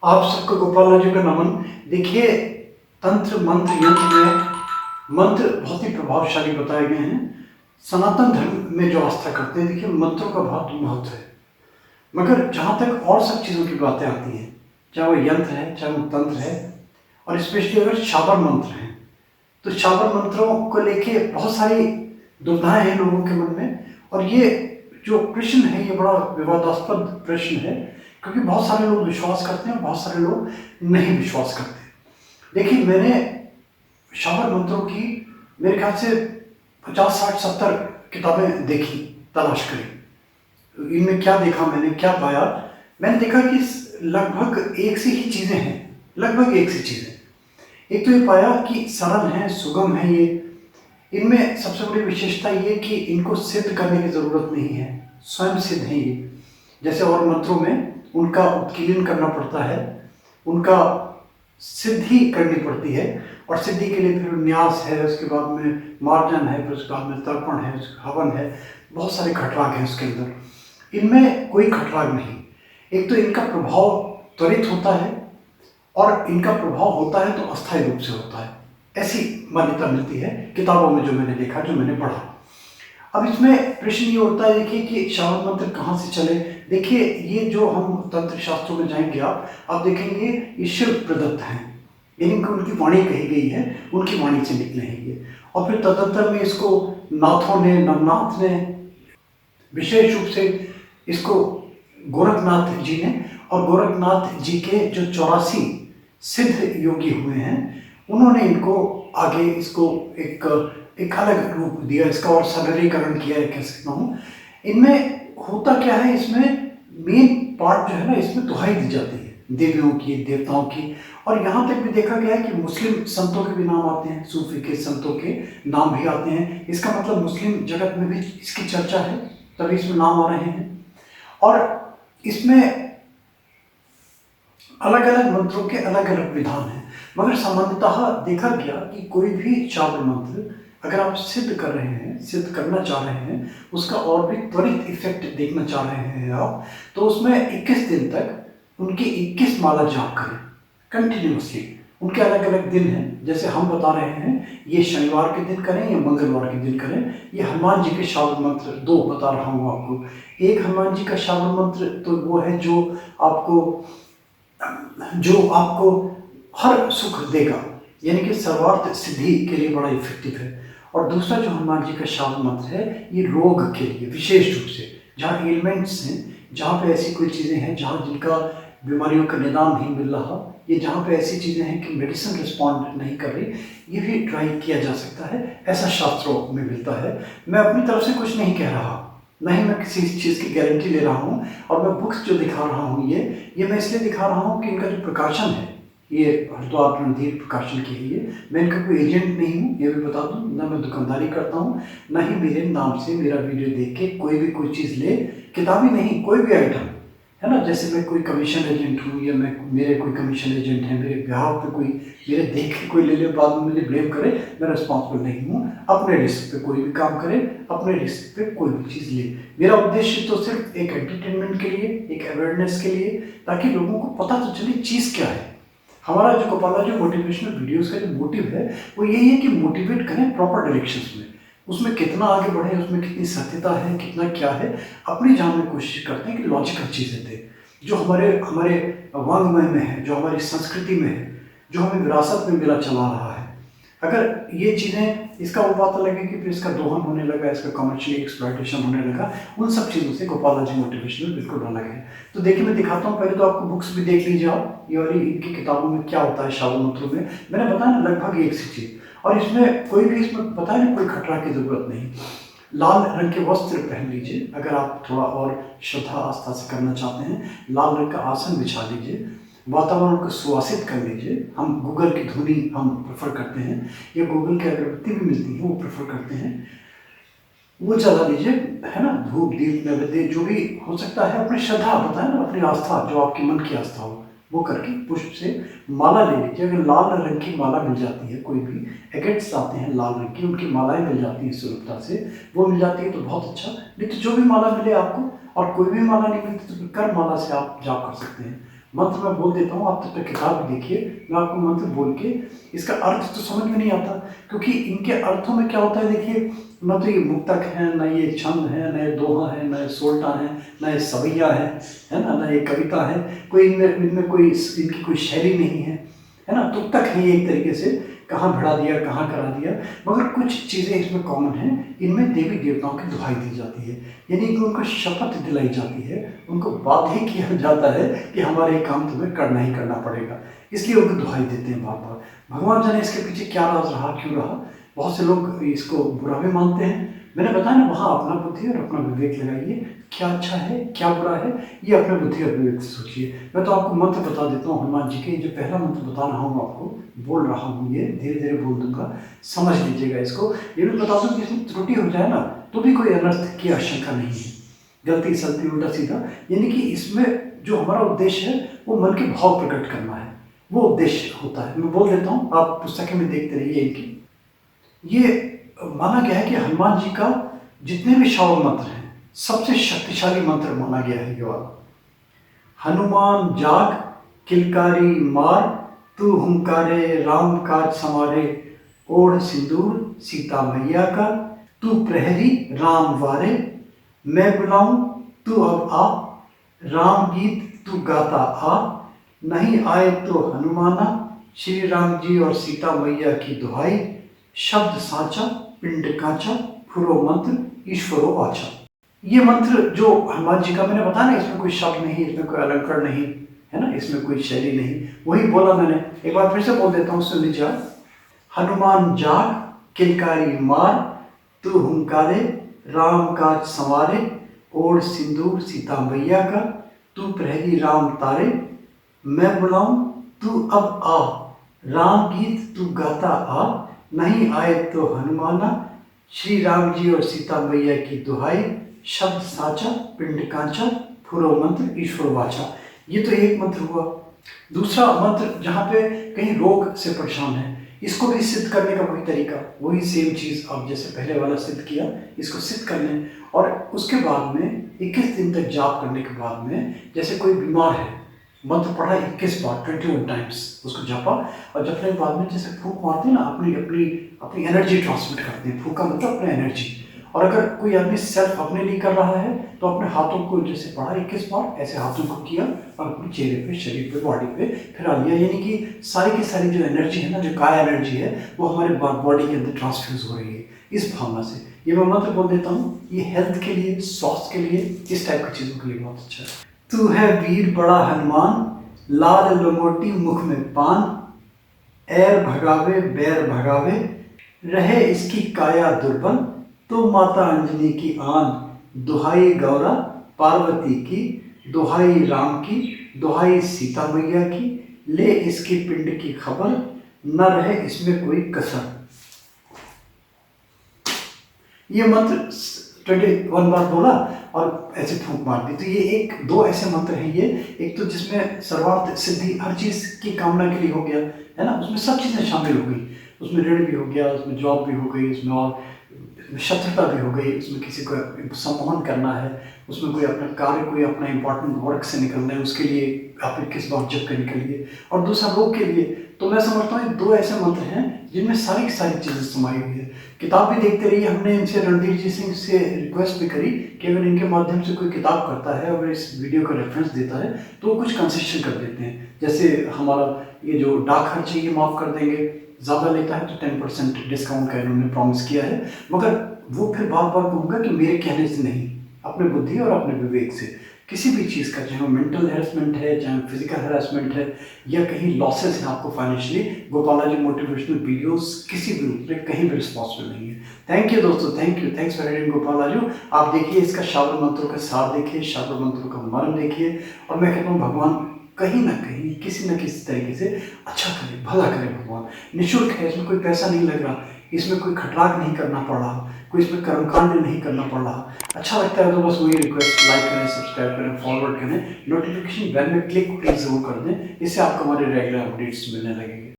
आप सबको गोपाल जी का नमन। देखिए, तंत्र मंत्र यंत्र में मंत्र बहुत ही प्रभावशाली बताए गए हैं। सनातन धर्म में जो आस्था करते हैं, देखिए मंत्रों का बहुत महत्व है। मगर जहाँ तक और सब चीज़ों की बातें आती हैं, चाहे वो यंत्र है, चाहे वो तंत्र है, और स्पेशली अगर शाबर मंत्र हैं, तो शाबर मंत्रों को लेके बहुत सारी दुविधाएं हैं लोगों के मन में। और ये जो प्रश्न है, ये बड़ा विवादास्पद प्रश्न है, क्योंकि बहुत सारे लोग विश्वास करते हैं और बहुत सारे लोग नहीं विश्वास करते। देखिए, मैंने शाबर मंत्रों की मेरे ख्याल से 50, 60, 70 किताबें देखी, तलाश करी। इनमें क्या देखा, मैंने क्या पाया? मैंने देखा कि लगभग एक सी ही चीज़ें हैं, लगभग एक सी चीज़ें। एक तो ये पाया कि सरल हैं, सुगम हैं ये। इनमें सबसे बड़ी विशेषता ये कि इनको सिद्ध करने की ज़रूरत नहीं है, स्वयं सिद्ध हैं ये। जैसे और मंत्रों में उनका उत्कीर्णन करना पड़ता है, उनका सिद्धि करनी पड़ती है, और सिद्धि के लिए फिर न्यास है, उसके बाद में मार्जन है, फिर उसके बाद में तर्पण है, हवन है, बहुत सारे खटराग हैं उसके अंदर। इनमें कोई खटराग नहीं। एक तो इनका प्रभाव त्वरित होता है, और इनका प्रभाव होता है तो अस्थायी रूप से होता है, ऐसी मान्यता मिलती है किताबों में, जो मैंने देखा, जो मैंने पढ़ा। अब इसमें प्रश्न ये उठता है, देखिए, कि शाबर मंत्र कहाँ से चले। देखिए, ये जो हम तंत्र शास्त्रों में जाएंगे, आप देखेंगे ये शिव प्रदत्त हैं, यानी कि उनकी वाणी कही गई है, उनकी वाणी से निकले हैं ये। और फिर तदंतर में इसको नाथों ने, नवनाथ ने, विशेष रूप से इसको गोरखनाथ जी ने, और गोरखनाथ जी के जो 84 सिद्ध योगी हुए हैं, उन्होंने इनको आगे इसको एक अलग रूप दिया, इसका और सरलीकरण किया है, कह सकता हूँ। इनमें होता क्या है, इसमें मेन पार्ट जो है ना, इसमें दुहाई दी जाती है देवियों की, देवताओं की। और यहाँ तक भी देखा गया है कि मुस्लिम संतों के भी नाम आते हैं, सूफी के संतों के नाम भी आते हैं। इसका मतलब मुस्लिम जगत में भी इसकी चर्चा है, तभी इसमें नाम आ रहे हैं। और इसमें अलग अलग मंत्रों के अलग अलग विधान हैं, मगर सामान्यतः देखा गया कि कोई भी शाबर मंत्र अगर आप सिद्ध कर रहे हैं, सिद्ध करना चाह रहे हैं, उसका और भी त्वरित इफेक्ट देखना चाह रहे हैं आप, तो उसमें 21 दिन तक उनकी 21 माला जाप करें कंटिन्यूसली। उनके अलग अलग दिन हैं, जैसे हम बता रहे हैं, ये शनिवार के दिन करें या मंगलवार के दिन करें। ये हनुमान जी के शाबर मंत्र 2 बता रहा हूँ आपको। एक हनुमान जी का शाबर मंत्र तो वो है जो आपको हर सुख देगा, यानी कि सर्वार्थ सिद्धि के लिए बड़ा इफेक्टिव है। और दूसरा जो हनुमान जी का शाबर मंत्र है, ये रोग के लिए विशेष रूप से, जहाँ एलिमेंट्स हैं, जहाँ पे ऐसी कोई चीज़ें हैं जहाँ जिनका बीमारियों का निदान नहीं मिल रहा, ये जहाँ पे ऐसी चीज़ें हैं कि मेडिसिन रिस्पॉन्ड नहीं कर रही, ये भी ट्राई किया जा सकता है, ऐसा शास्त्रों में मिलता है। मैं अपनी तरफ से कुछ नहीं कह रहा, ना ही मैं किसी चीज़ की गारंटी ले रहा हूँ। और मैं बुक्स जो दिखा रहा हूँ, ये मैं इसलिए दिखा रहा हूँ कि इनका जो प्रकाशन है, ये हरिद्वार रणधीर प्रकाशन की है। ये मैं इनका कोई एजेंट नहीं हूँ, ये भी बता दूँ, ना मैं दुकानदारी करता हूँ, ना ही मेरे नाम से मेरा वीडियो देख के कोई भी कोई चीज़ ले, किताबी नहीं, कोई भी आइटम, है ना। जैसे मैं कोई कमीशन एजेंट हूँ, या मेरे कोई कमीशन एजेंट है, मेरे बिहाफ पे कोई मेरे देख के कोई ले ले, बाद में मुझे ब्लेम करे, मैं रिस्पॉन्सिबल नहीं हूँ। अपने रिस्क पे कोई भी काम करे, अपने रिस्क पे कोई भी चीज़ ले। मेरा उद्देश्य तो सिर्फ एक एंटरटेनमेंट के लिए, एक अवेयरनेस के लिए, ताकि लोगों को पता तो चले चीज़ क्या है। हमारा जो गोपाला जो मोटिवेशनल वीडियोस का जो मोटिव है, वो यही है कि मोटिवेट करें प्रॉपर डायरेक्शंस में। उसमें कितना आगे बढ़े, उसमें कितनी सत्यता है, कितना क्या है, अपनी जानने की कोशिश करते हैं कि लॉजिकल चीज़ें थे, जो हमारे हमारे वांग्मय में है, जो हमारी संस्कृति में है, जो हमें विरासत में मिला चला रहा है। अगर ये चीज़ें, इसका वो बात अलग है कि फिर इसका दोहन होने लगा, इसका कमर्शियली एक्सप्लॉयटेशन होने लगा, उन सब चीज़ों से गोपाला जी मोटिवेशनल बिल्कुल अलग है। तो देखिए, मैं दिखाता हूँ, पहले तो आपको बुक्स भी देख लीजिए आप, ये वाली इनकी किताबों में क्या होता है शाबर मंत्रों में। मैंने बताया ना, लगभग एक सी चीज़, और इसमें कोई भी, इसमें बताया ना, कोई खतरा की ज़रूरत नहीं। लाल रंग के वस्त्र पहन लीजिए, अगर आप थोड़ा और श्रद्धा आस्था से करना चाहते हैं। लाल रंग का आसन बिछा लीजिए, वातावरण को सुवासित कर लीजिए। हम गूगल की धुनी हम प्रेफर करते हैं, या गूगल की अगरबत्ती भी मिलती है, वो प्रेफर करते हैं, वो जला लीजिए, है ना। धूप दीप नैवेद्य जो भी हो सकता है, अपनी श्रद्धा बताए ना, अपनी आस्था, जो आपकी मन की आस्था हो, वो करके पुष्प से माला ले लीजिए। अगर लाल रंग की माला मिल जाती है, कोई भी एगेट्स आते हैं लाल रंग की, उनकी मालाएं मिल जाती हैं सुलभता से, वो मिल जाती है तो बहुत अच्छा। नहीं तो जो भी माला मिले आपको, और कोई भी माला नहीं मिलती तो कर माला से आप जाप कर सकते हैं। मंत्र मैं बोल देता हूँ, आप तब तक किताब भी देखिए, मैं आपको मंत्र बोल के इसका अर्थ तो समझ में नहीं आता, क्योंकि इनके अर्थों में क्या होता है देखिए, न तो ये मुक्तक है, न ये छंद है, न ये दोहा है, न ये सोल्टा है, न ये सवैया है ना, न ये कविता है, कोई इनमें कोई इनकी कोई शैली नहीं है ना, तुक्तक है ये एक तरीके से, कहाँ भिड़ा दिया, कहाँ करा दिया। मगर कुछ चीज़ें इसमें कॉमन हैं, इनमें देवी देवताओं की दुहाई दी जाती है, यानी कि उनको शपथ दिलाई जाती है, उनको बाध्य किया जाता है कि हमारे काम तुम्हें करना ही करना पड़ेगा, इसलिए उनको दुहाई देते हैं बार बार। भगवान जाने इसके पीछे क्या राज रहा, क्यों रहा। बहुत से लोग इसको बुरा भी मानते हैं। मैंने बताया ना, वहाँ अपना बुद्धि और अपना विवेक लगाइए, क्या अच्छा है क्या बुरा है, ये अपने बुद्धि और विवेक से सोचिए। मैं तो आपको मंत्र बता देता हूँ हनुमान जी के, जो पहला मंत्र बता रहा हूँ आपको, बोल रहा हूँ, ये धीरे धीरे बोल दूंगा, समझ लीजिएगा इसको। ये भी बता दूँ कि इसमें त्रुटि हो जाए ना तो भी कोई अनर्थ की आशंका नहीं है, गलती सलती उल्टा सीधा, यानी कि इसमें जो हमारा उद्देश्य है वो मन के भाव प्रकट करना है, वो उद्देश्य होता है। मैं बोल देता हूँ, आप पुस्तकें में देखते रहिए इनकी। ये माना गया है कि हनुमान जी का जितने भी श्रावण मंत्र हैं, सबसे शक्तिशाली मंत्र माना गया है ये वाला। हनुमान जाग किलकारी मार, तू हुंकारे राम काज संवारे, ओढ़ सिंदूर सीता मैया का, तू प्रहरी राम वारे, मैं बुलाऊं तू अब आ, राम गीत तू गाता आ, नहीं आए तो हनुमाना, श्री राम जी और सीता मैया की दुहाई, शब्द साचा पिंड काचा, फुरो मंत्र ईश्वरो वाचा। ये मंत्र जो हनुमान जी का मैंने बताया ना, इसमें कोई शब्द नहीं, इसमें कोई अलंकार नहीं है ना, इसमें कोई शैली नहीं, वही बोला मैंने, एक बार फिर से बोल देता हूँ, सुन लीजिए। हनुमान जाग किलकारी मार, तू हुंकारे राम काज संवारे, ओढ़ सिंदूर सीता मैया का, तू प्रहरी राम तारे, मैं बुलाऊं तू अब आ, राम गीत तू गाता आ, नहीं आए तो हनुमाना, श्री राम जी और सीता मैया की दुहाई, शब्द साचा पिंड कांचा, फुरो मंत्र ईश्वर वाचा। ये तो एक मंत्र हुआ। दूसरा मंत्र जहाँ पे कहीं रोग से परेशान है, इसको भी सिद्ध करने का वही तरीका, वही सेम चीज़ आप जैसे पहले वाला सिद्ध किया, इसको सिद्ध करने, और उसके बाद में 21 दिन तक जाप करने के बाद में, जैसे कोई बीमार है, मंत्र पढ़ा 21 बार 21 टाइम्स, उसको जपा, और जपने के बाद में जैसे फूंक मारते हैं ना, अपनी अपनी अपनी एनर्जी ट्रांसमिट करते हैं, फूंक का मतलब अपना एनर्जी। और अगर कोई आदमी सेल्फ अपने लिए कर रहा है तो अपने हाथों को जैसे पढ़ा 21 बार, ऐसे हाथों को किया और अपने चेहरे पे, शरीर पे, बॉडी पे फिरा लिया, यानी कि सारी की सारी जो एनर्जी है ना, जो काय एनर्जी है, वो हमारे बॉडी के अंदर ट्रांसफ्यूज हो रही है, इस भावना से। ये मैं मंत्र बोल देता हूँ, ये हेल्थ के लिए, स्वास्थ्य के लिए, इस टाइप की चीज़ों के लिए बहुत अच्छा है। तू है वीर बड़ा हनुमान, लाल लंगोटी मुख में पान, एर भगावे बैर भगावे, रहे इसकी काया दुर्बल, तो माता अंजनी की आन, दुहाई गौरा पार्वती की, दुहाई राम की, दुहाई सीता मैया की, ले इसकी पिंड की खबर, न रहे इसमें कोई कसर। ये मंत्र 21 बार बोला और ऐसे फूंक मार दी। तो ये एक दो ऐसे मंत्र हैं ये, एक तो जिसमें सर्वार्थ सिद्धि हर चीज़ की कामना के लिए हो गया है ना, उसमें सब चीज़ें शामिल हो गई, उसमें ऋण भी हो गया, उसमें जॉब भी हो गई, उसमें और शत्रुता भी हो गई, उसमें किसी को सम्मोहन करना है, उसमें कोई अपना कार्य, कोई अपना इंपॉर्टेंट वर्क से निकलना है, उसके लिए आप 21 बार जप कर निकलिए, और दूसरा रोग के लिए। तो मैं समझता हूँ दो ऐसे मंत्र हैं जिनमें सारी की सारी चीज़ें समाई हुई है। किताब भी देखते रहिए, हमने इनसे रणधीर जी सिंह से रिक्वेस्ट भी करी कि अगर इनके माध्यम से कोई किताब करता है, अगर इस वीडियो का रेफरेंस देता है तो वो कुछ कंसेशन कर देते हैं, जैसे हमारा ये जो डाक खर्च है ये माफ़ कर देंगे, ज़्यादा लेता है तो 10% डिस्काउंट का इन्होंने प्रॉमिस किया है। मगर वो फिर बार बार कहूँगा कि मेरे कहने से नहीं, अपने बुद्धि और अपने विवेक से किसी भी चीज़ का, चाहे वो मेंटल हैरेसमेंट है, चाहे फिजिकल हैरेसमेंट है, या कहीं लॉसेस हैं आपको फाइनेंशियली, गोपालाजी मोटिवेशनल वीडियोस किसी भी रूप में कहीं भी रिस्पॉन्सिबल नहीं है। थैंक यू दोस्तों, thank you, thanks for reading गोपालाजी। आप देखिए इसका शाब्द मंत्रों का सार देखिए, शाब्द मंत्रों का मर्म देखिए, और मैं कहता हूँ भगवान कहीं ना कहीं किसी न किसी तरीके से अच्छा करे, भला करे भगवान। निःशुल्क है, इसमें कोई पैसा नहीं लग रहा, इसमें कोई खटराग नहीं करना पड़ रहा, कोई इसमें कर्मकांड नहीं करना पड़ रहा। अच्छा लगता है तो बस वही रिक्वेस्ट, लाइक करें, सब्सक्राइब करें, फॉरवर्ड करें, नोटिफिकेशन बेल में क्लिक प्लीज जरूर कर दें, इससे आपको हमारे रेगुलर अपडेट्स मिलने लगेंगे।